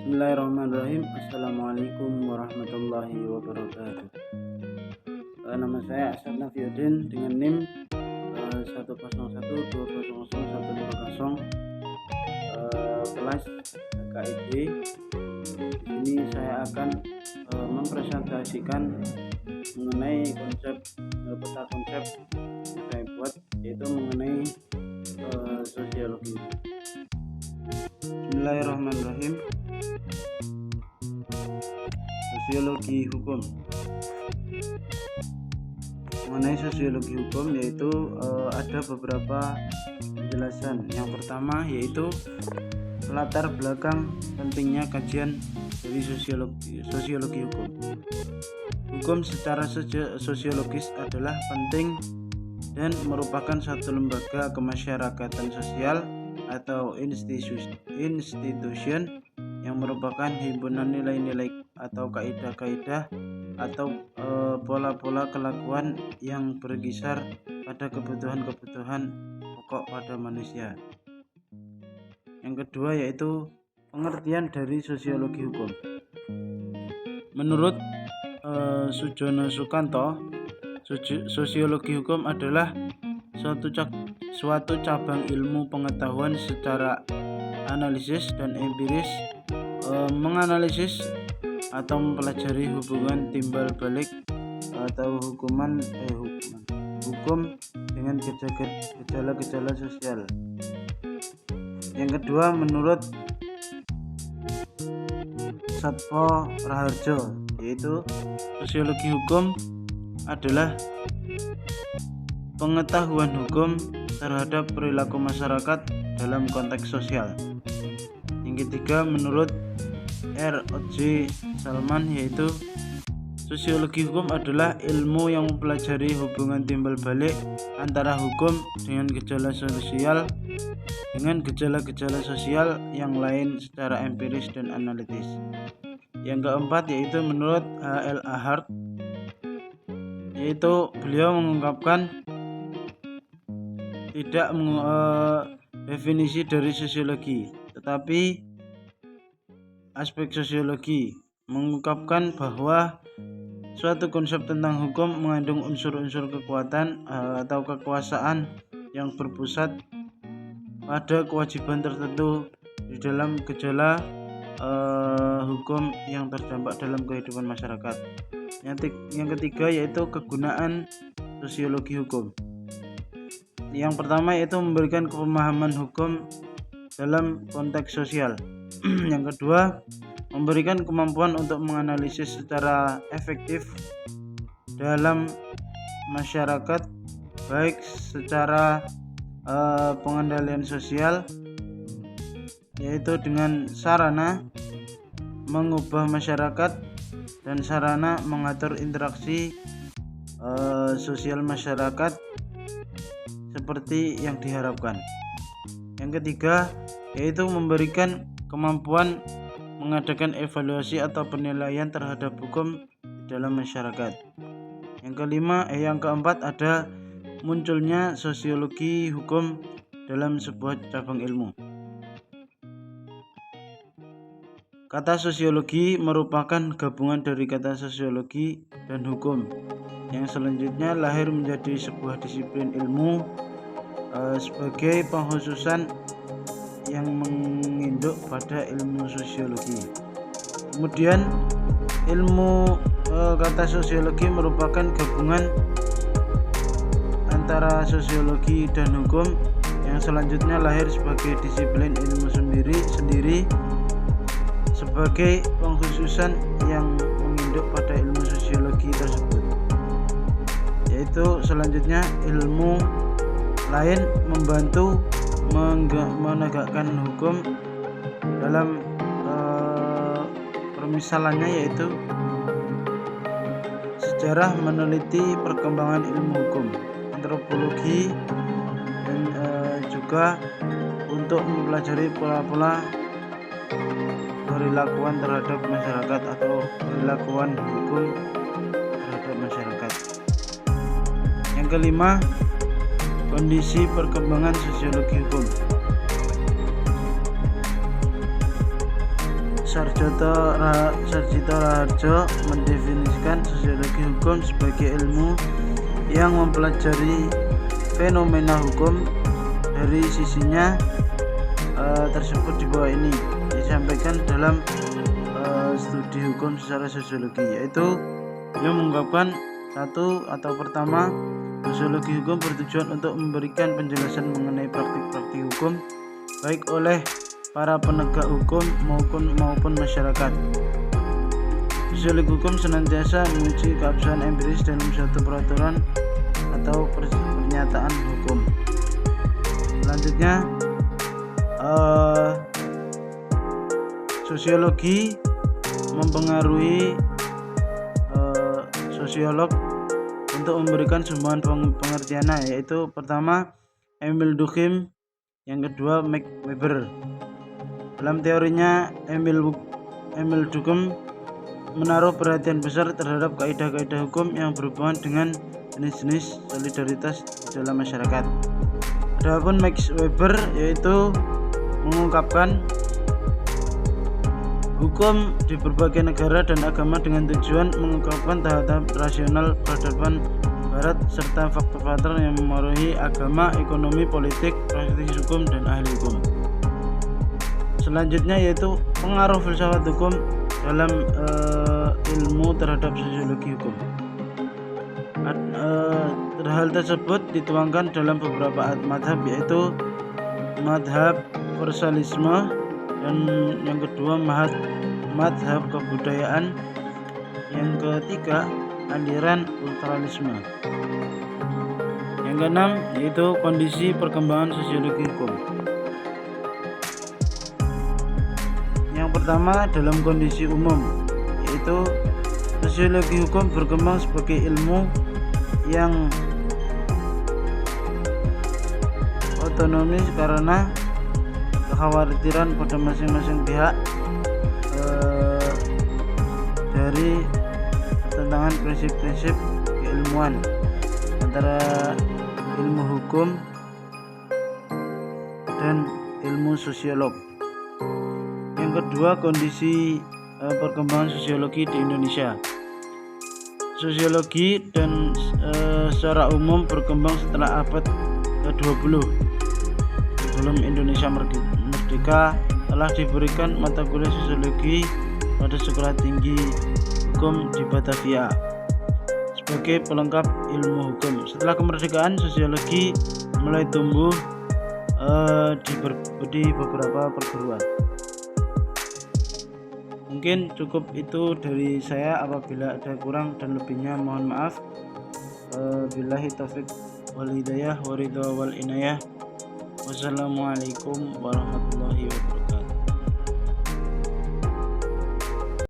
Bismillahirrahmanirrahim. Assalamualaikum warahmatullahi wabarakatuh. Nama saya Asad Nafiuddin dengan NIM 101200150, kelas KID. Di sini saya akan mempresentasikan mengenai peta konsep yang saya buat, yaitu mengenai sosiologi. Bismillahirrahmanirrahim. Sosiologi hukum. Mengenai sosiologi hukum yaitu ada beberapa penjelasan. Yang pertama yaitu latar belakang pentingnya kajian dari sosiologi hukum. Hukum secara sosiologis adalah penting dan merupakan satu lembaga kemasyarakatan sosial atau institution yang merupakan himpunan nilai-nilai atau kaidah-kaidah atau pola-pola kelakuan yang berkisar pada kebutuhan-kebutuhan pokok pada manusia. Yang kedua yaitu pengertian dari sosiologi hukum. Menurut Sujono Sukanto, sosiologi hukum adalah suatu cabang ilmu pengetahuan secara analisis dan empiris, menganalisis atau mempelajari hubungan timbal balik atau hukum dengan gejala-gejala sosial. Yang kedua menurut Satpo Raharjo, yaitu sosiologi hukum adalah pengetahuan hukum terhadap perilaku masyarakat dalam konteks sosial. Yang ketiga menurut R.O.J. Salman, yaitu sosiologi hukum adalah ilmu yang mempelajari hubungan timbal balik antara hukum dengan gejala-gejala sosial yang lain secara empiris dan analitis. Yang keempat yaitu menurut H.L. Ahart, yaitu beliau mengungkapkan tidak definisi dari sosiologi, tetapi aspek sosiologi, mengungkapkan bahwa suatu konsep tentang hukum mengandung unsur-unsur kekuatan atau kekuasaan yang berpusat pada kewajiban tertentu di dalam gejala hukum yang terdampak dalam kehidupan masyarakat. Yang ketiga yaitu kegunaan sosiologi hukum. Yang pertama yaitu memberikan pemahaman hukum dalam konteks sosial. Yang kedua, memberikan kemampuan untuk menganalisis secara efektif dalam masyarakat, baik secara pengendalian sosial, yaitu dengan sarana mengubah masyarakat dan sarana mengatur interaksi sosial masyarakat seperti yang diharapkan. Yang ketiga yaitu memberikan kemampuan mengadakan evaluasi atau penilaian terhadap hukum di dalam masyarakat. Yang keempat ada munculnya sosiologi hukum dalam sebuah cabang ilmu. Kata sosiologi merupakan gabungan dari kata sosiologi dan hukum yang selanjutnya lahir menjadi sebuah disiplin ilmu sebagai pengkhususan yang menginduk pada ilmu sosiologi. Kemudian ilmu kata sosiologi merupakan gabungan antara sosiologi dan hukum yang selanjutnya lahir sebagai disiplin ilmu sendiri sebagai pengkhususan yang menginduk pada ilmu sosiologi tersebut. Yaitu selanjutnya ilmu lain membantu menegakkan hukum dalam permisalannya yaitu sejarah meneliti perkembangan ilmu hukum, antropologi, dan juga untuk mempelajari pola-pola perilakuan terhadap masyarakat atau perilakuan hukum terhadap masyarakat. Yang kelima, kondisi perkembangan sosiologi hukum. Sarjito Raharjo mendefinisikan sosiologi hukum sebagai ilmu yang mempelajari fenomena hukum dari sisinya tersebut di bawah ini disampaikan dalam studi hukum secara sosiologi, yaitu yang mengungkapkan pertama, sosiologi hukum bertujuan untuk memberikan penjelasan mengenai praktik-praktik hukum baik oleh para penegak hukum maupun masyarakat. Sosiologi hukum senantiasa menguji keabsahan empiris dalam suatu peraturan atau pernyataan hukum. Selanjutnya, sosiologi mempengaruhi sosiolog untuk memberikan sumbangan pengertiannya, yaitu pertama Emil Durkheim, yang kedua Max Weber. Dalam teorinya, Emil Durkheim menaruh perhatian besar terhadap kaidah-kaidah hukum yang berhubungan dengan jenis-jenis solidaritas di dalam masyarakat. Adapun Max Weber yaitu mengungkapkan hukum di berbagai negara dan agama dengan tujuan mengungkapkan tahap-tahap rasional peradaban barat serta faktor-faktor yang memengaruhi agama, ekonomi, politik, praktik hukum, dan ahli hukum. Selanjutnya yaitu pengaruh filsafat hukum dalam ilmu terhadap sosiologi hukum. Hal tersebut dituangkan dalam beberapa madhab, yaitu madhab versalisme, dan yang kedua madhab kebudayaan, yang ketiga aliran kulturalisme. Yang keenam yaitu kondisi perkembangan sosiologi hukum. Yang pertama, dalam kondisi umum, yaitu sosiologi hukum berkembang sebagai ilmu yang otonomis karena kekhawatiran pada masing-masing pihak dari tentangan prinsip-prinsip keilmuan antara ilmu hukum dan ilmu sosiolog. Yang kedua, kondisi perkembangan sosiologi di Indonesia. Sosiologi dan secara umum berkembang setelah abad ke-20. Sebelum Indonesia merdeka telah diberikan mata kuliah sosiologi pada sekolah tinggi hukum di Batavia sebagai pelengkap ilmu hukum. Setelah kemerdekaan, sosiologi mulai tumbuh di beberapa perguruan. Mungkin cukup itu dari saya. Apabila ada kurang dan lebihnya mohon maaf. Billahi taufik wal hidayah wa ridha wal inayah. Wassalamualaikum warahmatullahi wabarakatuh.